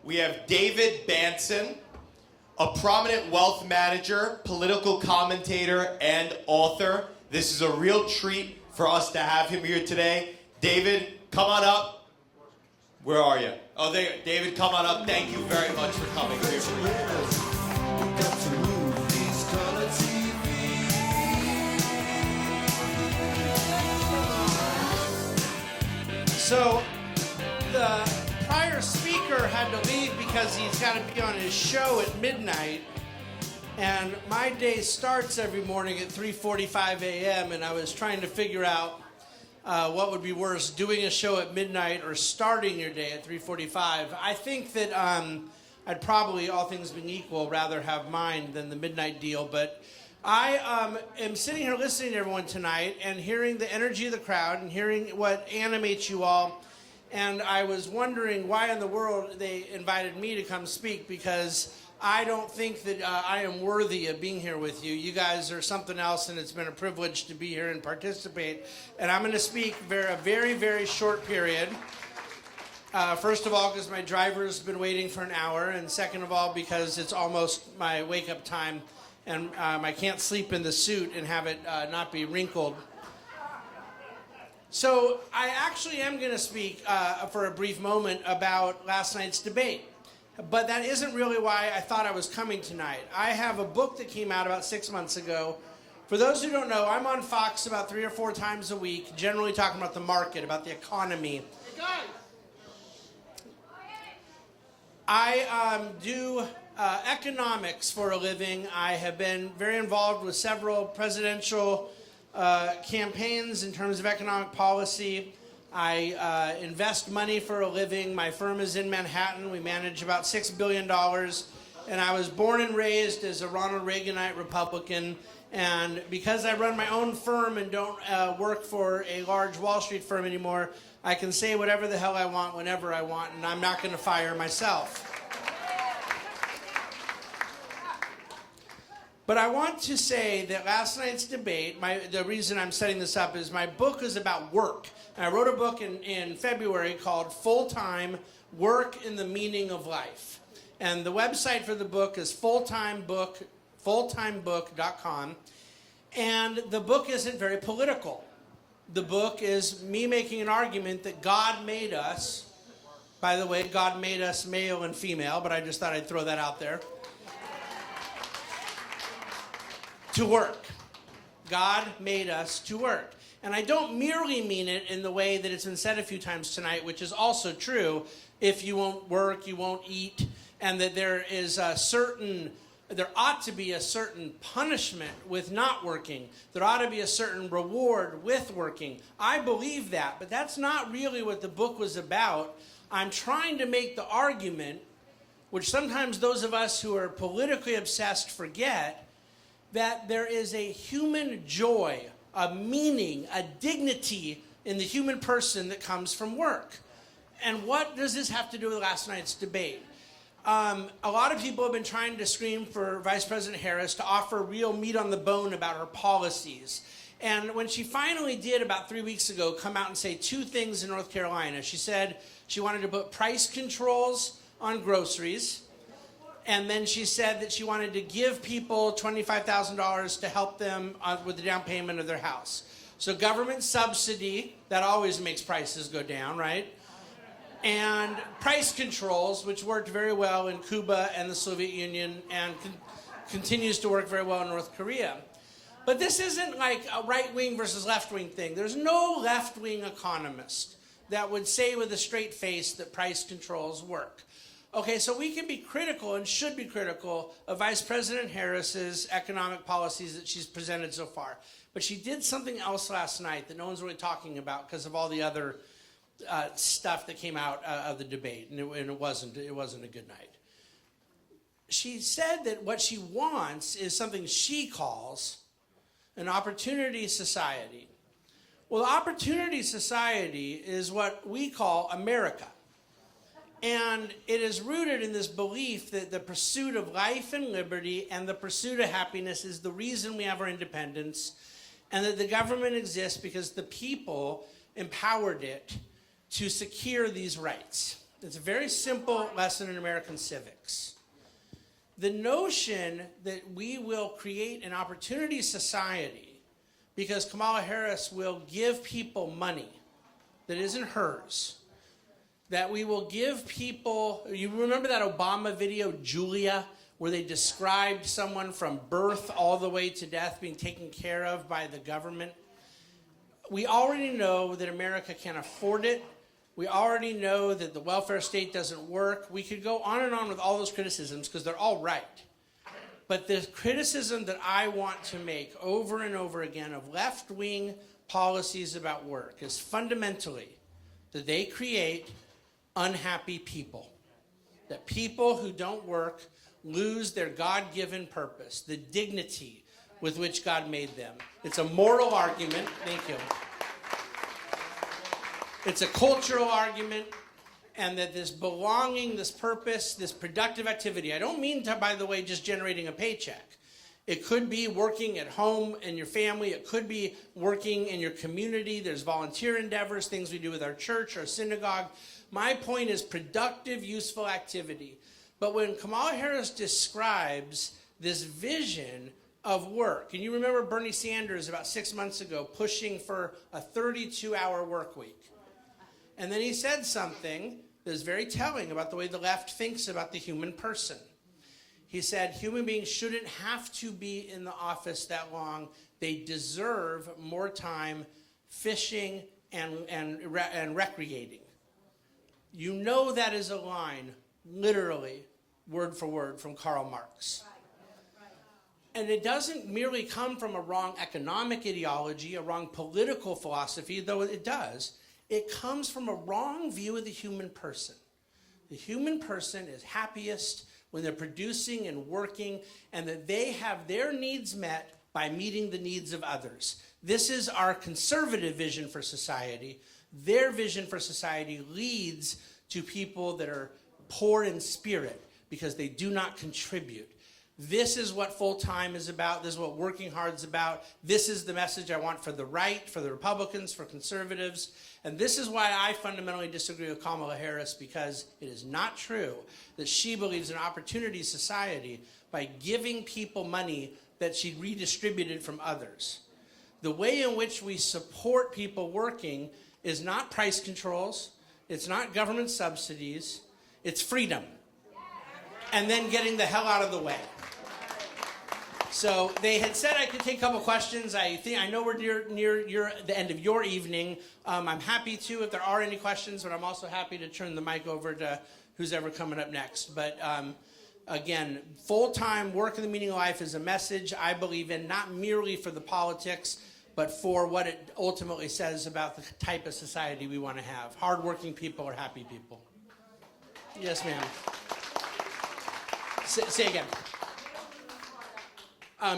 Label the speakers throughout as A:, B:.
A: We have David Bahnsen, a prominent wealth manager, political commentator, and author. This is a real treat for us to have him here today. David, come on up. Where are you? Oh, there. David, come on up. Thank you very much for coming here.
B: So, the prior speaker had to leave because he's got to be on his show at midnight. And my day starts every morning at 3:45 a.m. and I was trying to figure out what would be worse, doing a show at midnight or starting your day at 3:45. I think that I'd probably, all things being equal, rather have mine than the midnight deal. But I am sitting here listening to everyone tonight and hearing the energy of the crowd and hearing what animates you all. And I was wondering why in the world they invited me to come speak, because I don't think that I am worthy of being here with you. You guys are something else, and it's been a privilege to be here and participate. And I'm going to speak for a very, very short period. First of all, because my driver's been waiting for an hour, and second of all, because it's almost my wake-up time, and I can't sleep in the suit and have it not be wrinkled. So I actually am going to speak for a brief moment about last night's debate. But that isn't really why I thought I was coming tonight. I have a book that came out about 6 months ago. For those who don't know, I'm on Fox about 3 or 4 times a week, generally talking about the market, about the economy. I do economics for a living. I have been very involved with several presidential campaigns in terms of economic policy. I invest money for a living. My firm is in Manhattan. We manage about $6 billion. And I was born and raised as a Ronald Reaganite Republican. And because I run my own firm and don't work for a large Wall Street firm anymore, I can say whatever the hell I want whenever I want, and I'm not going to fire myself. But I want to say that last night's debate, the reason I'm setting this up is my book is about work. And I wrote a book in February called Full-Time Work in the Meaning of Life. And the website for the book is fulltimebook.com. And the book isn't very political. The book is me making an argument that God made us. By the way, God made us male and female, but I just thought I'd throw that out there. To work. God made us to work. And I don't merely mean it in the way that it's been said a few times tonight, which is also true. If you won't work, you won't eat. And that there ought to be a certain punishment with not working. There ought to be a certain reward with working. I believe that, but that's not really what the book was about. I'm trying to make the argument, which sometimes those of us who are politically obsessed forget, that there is a human joy, a meaning, a dignity in the human person that comes from work. And what does this have to do with last night's debate? A lot of people have been trying to scream for Vice President Harris to offer real meat on the bone about her policies. And when she finally did about 3 weeks ago come out and say 2 things in North Carolina, she said she wanted to put price controls on groceries. And then she said that she wanted to give people $25,000 to help them with the down payment of their house. So government subsidy, that always makes prices go down, right? And price controls, which worked very well in Cuba and the Soviet Union and continues to work very well in North Korea. But this isn't like a right-wing versus left-wing thing. There's no left-wing economist that would say with a straight face that price controls work. Okay, so we can be critical and should be critical of Vice President Harris's economic policies that she's presented so far. But she did something else last night that no one's really talking about because of all the other stuff that came out of the debate, and it wasn't a good night. She said that what she wants is something she calls an opportunity society. Well, the opportunity society is what we call America. And it is rooted in this belief that the pursuit of life and liberty and the pursuit of happiness is the reason we have our independence, and that the government exists because the people empowered it to secure these rights. It's a very simple lesson in American civics. The notion that we will create an opportunity society because Kamala Harris will give people money that isn't hers, that we will give people, you remember that Obama video, Julia, where they described someone from birth all the way to death being taken care of by the government? We already know that America can't afford it. We already know that the welfare state doesn't work. We could go on and on with all those criticisms because they're all right. But the criticism that I want to make over and over again of left-wing policies about work is fundamentally that they create unhappy people. That people who don't work lose their God-given purpose, the dignity with which God made them. It's a moral argument. Thank you. It's a cultural argument, and that this belonging, this purpose, this productive activity, I don't mean to, by the way, just generating a paycheck. It could be working at home in your family. It could be working in your community. There's volunteer endeavors, things we do with our church, our synagogue. My point is productive, useful activity. But when Kamala Harris describes this vision of work, and you remember Bernie Sanders about 6 months ago pushing for a 32-hour work week. And then he said something that is very telling about the way the left thinks about the human person. He said human beings shouldn't have to be in the office that long. They deserve more time fishing and recreating. You know that is a line, literally, word for word, from Karl Marx. And it doesn't merely come from a wrong economic ideology, a wrong political philosophy, though it does. It comes from a wrong view of the human person. The human person is happiest when they're producing and working, and that they have their needs met by meeting the needs of others. This is our conservative vision for society. Their vision for society leads to people that are poor in spirit because they do not contribute. This is what full-time is about. This is what working hard is about. This is the message I want for the right, for the Republicans, for conservatives. And this is why I fundamentally disagree with Kamala Harris, because it is not true that she believes in an opportunity society by giving people money that she redistributed from others. The way in which we support people working is not price controls. It's not government subsidies. It's freedom. And then getting the hell out of the way. So they had said I could take a couple questions. I know we're near the end of your evening. I'm happy to if there are any questions, but I'm also happy to turn the mic over to who's ever coming up next. But again, full-time work in the meaning of life is a message I believe in, not merely for the politics, but for what it ultimately says about the type of society we want to have. Hardworking people are happy people. Yes, ma'am. Say again.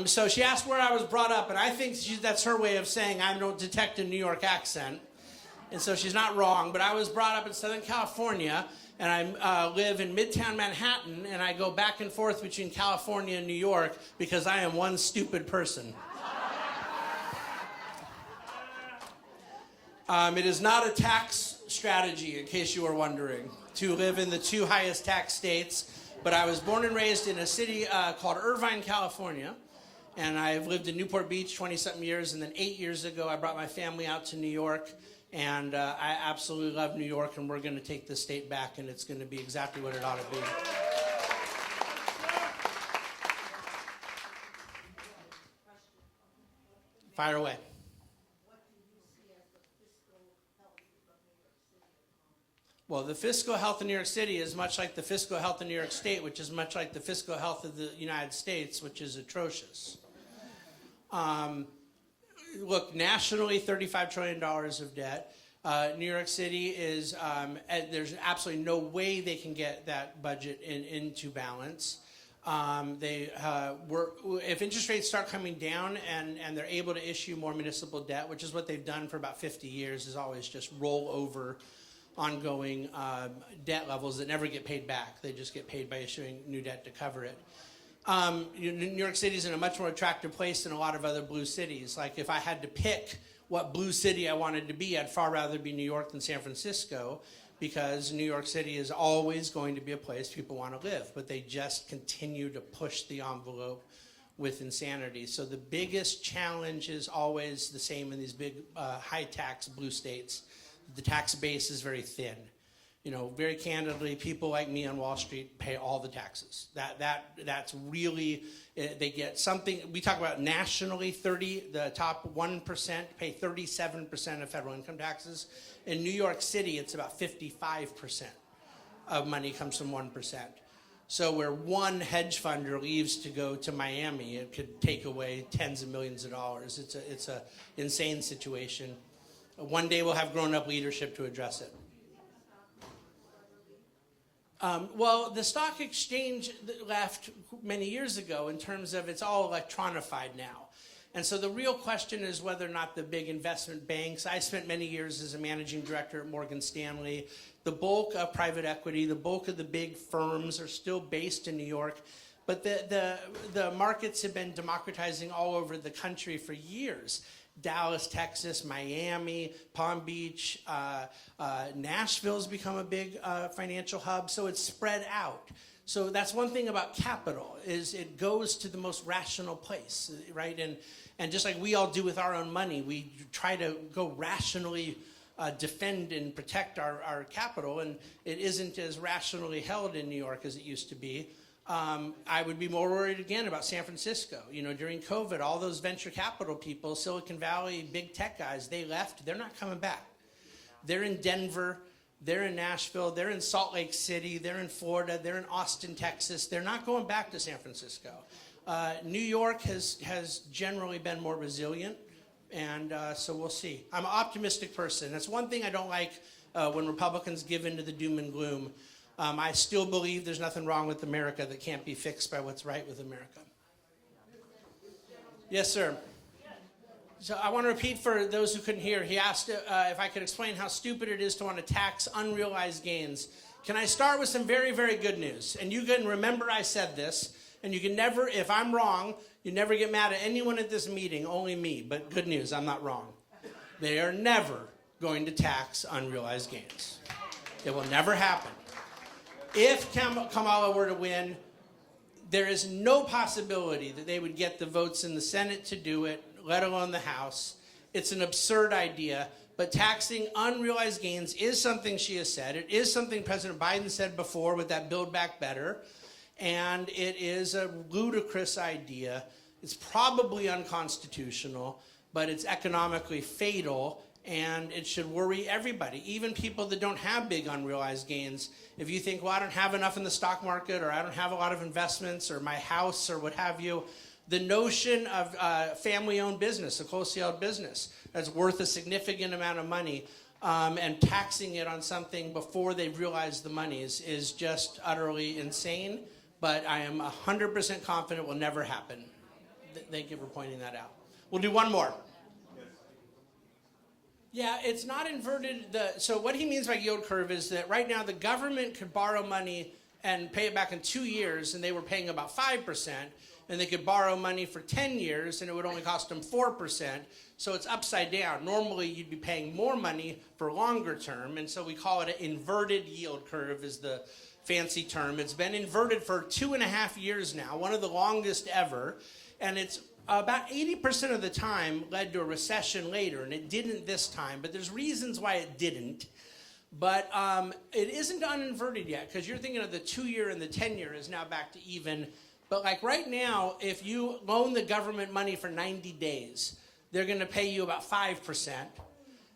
B: So she asked where I was brought up, and I think that's her way of saying I don't detect a New York accent. And so she's not wrong, but I was brought up in Southern California, and I live in Midtown Manhattan, and I go back and forth between California and New York because I am one stupid person. It is not a tax strategy, in case you were wondering, to live in the two highest tax states. But I was born and raised in a city called Irvine, California. And I've lived in Newport Beach 20-something years. And then 8 years ago, I brought my family out to New York. And I absolutely love New York. And we're going to take the state back. And it's going to be exactly what it ought to be. Fire away. Well, the fiscal health of New York City is much like the fiscal health of New York State, which is much like the fiscal health of the United States, which is atrocious. Look, nationally, $35 trillion of debt. New York City is, there's absolutely no way they can get that budget into balance. If interest rates start coming down and they're able to issue more municipal debt, which is what they've done for about 50 years, is always just roll over ongoing debt levels that never get paid back. They just get paid by issuing new debt to cover it. New York City is in a much more attractive place than a lot of other blue cities. Like if I had to pick what blue city I wanted to be. I'd far rather be New York than San Francisco, because New York City is always going to be a place people want to live, but they just continue to push the envelope with insanity. So the biggest challenge is always the same in these big high-tax blue states. The tax base is very thin. You know, very candidly, people like me on Wall Street pay all the taxes. That's really, they get something. We talk about nationally, the top 1% pay 37% of federal income taxes. In New York City, it's about 55% of money comes from 1%. So where one hedge funder leaves to go to Miami, it could take away tens of millions of dollars. It's a insane situation. One day we'll have grown-up leadership to address it. Well, the stock exchange left many years ago in terms of it's all electronified now. And so the real question is whether or not the big investment banks, I spent many years as a managing director at Morgan Stanley, the bulk of private equity, the bulk of the big firms are still based in New York, but the markets have been democratizing all over the country for years. Dallas, Texas, Miami, Palm Beach, Nashville's become a big financial hub, so it's spread out. So that's one thing about capital, is it goes to the most rational place, right? And just like we all do with our own money, we try to go rationally defend and protect our capital, and it isn't as rationally held in New York as it used to be. I would be more worried again about San Francisco. You know, during COVID, all those venture capital people, Silicon Valley, big tech guys, they left. They're not coming back. They're in Denver. They're in Nashville. They're in Salt Lake City. They're in Florida. They're in Austin, Texas. They're not going back to San Francisco. New York has generally been more resilient, and so we'll see. I'm an optimistic person. That's one thing I don't like when Republicans give into the doom and gloom. I still believe there's nothing wrong with America that can't be fixed by what's right with America. Yes, sir. So I want to repeat for those who couldn't hear. He asked if I could explain how stupid it is to want to tax unrealized gains. Can I start with some very, very good news? And you can remember I said this, and you can never, if I'm wrong, you never get mad at anyone at this meeting, only me. But good news, I'm not wrong. They are never going to tax unrealized gains. It will never happen. If Kamala were to win, there is no possibility that they would get the votes in the Senate to do it, let alone the House. It's an absurd idea, but taxing unrealized gains is something she has said. It is something President Biden said before with that Build Back Better, and it is a ludicrous idea. It's probably unconstitutional, but it's economically fatal, and it should worry everybody, even people that don't have big unrealized gains. If you think, well, I don't have enough in the stock market, or I don't have a lot of investments, or my house, or what have you, the notion of family-owned business, a closely held business, that's worth a significant amount of money, and taxing it on something before they've realized the money is just utterly insane. But I am 100% confident it will never happen. Thank you for pointing that out. We'll do one more. Yeah, it's not inverted. So what he means by yield curve is that right now the government could borrow money and pay it back in 2 years, and they were paying about 5%, and they could borrow money for 10 years, and it would only cost them 4%. So it's upside down. Normally, you'd be paying more money for longer term, and so we call it an inverted yield curve is the fancy term. It's been inverted for 2.5 years now, one of the longest ever, and it's about 80% of the time led to a recession later, and it didn't this time, but there's reasons why it didn't. But it isn't uninverted yet, because you're thinking of the 2-year and the 10-year is now back to even. But like right now, if you loan the government money for 90 days, they're going to pay you about 5%.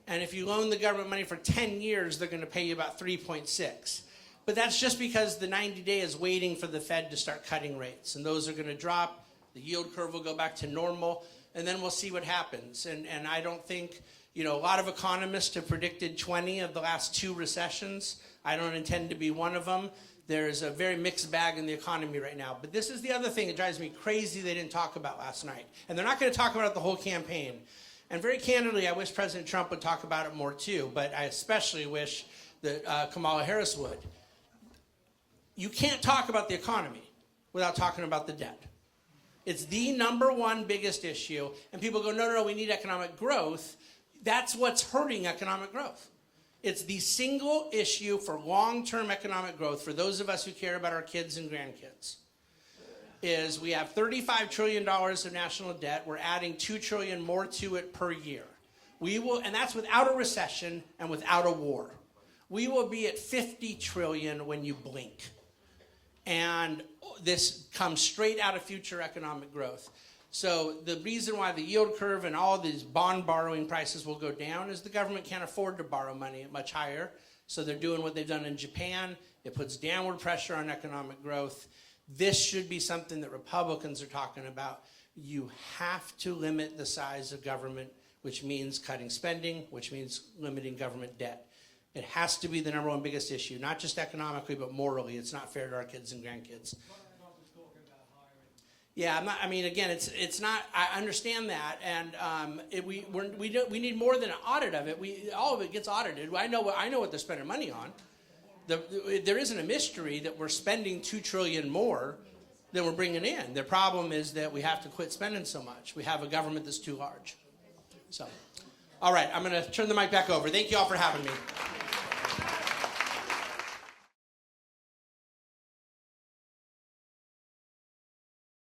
B: And if you loan the government money for 10 years, they're going to pay you about 3.6. But that's just because the 90-day is waiting for the Fed to start cutting rates, and those are going to drop. The yield curve will go back to normal, and then we'll see what happens. And I don't think, a lot of economists have predicted 20 of the last 2 recessions. I don't intend to be one of them. There's a very mixed bag in the economy right now. But this is the other thing that drives me crazy they didn't talk about last night. And they're not going to talk about it the whole campaign. And very candidly, I wish President Trump would talk about it more too, but I especially wish that Kamala Harris would. You can't talk about the economy without talking about the debt. It's the #1 biggest issue. And people go, no, we need economic growth. That's what's hurting economic growth. It's the single issue for long-term economic growth for those of us who care about our kids and grandkids. Is we have $35 trillion of national debt. We're adding $2 trillion more to it per year. We will, and that's without a recession and without a war. We will be at 50 trillion when you blink. And this comes straight out of future economic growth. So the reason why the yield curve and all these bond borrowing prices will go down is the government can't afford to borrow money much higher. So they're doing what they've done in Japan. It puts downward pressure on economic growth. This should be something that Republicans are talking about. You have to limit the size of government, which means cutting spending, which means limiting government debt. It has to be the number one biggest issue, not just economically, but morally. It's not fair to our kids and grandkids. Yeah, I'm not, I mean, again, it's not. I understand that, and we need more than an audit of it. All of it gets audited. I know what they're spending money on. There isn't a mystery that we're spending $2 trillion more than we're bringing in. The problem is that we have to quit spending so much. We have a government that's too large. So, all right, I'm going to turn the mic back over. Thank you all for having me.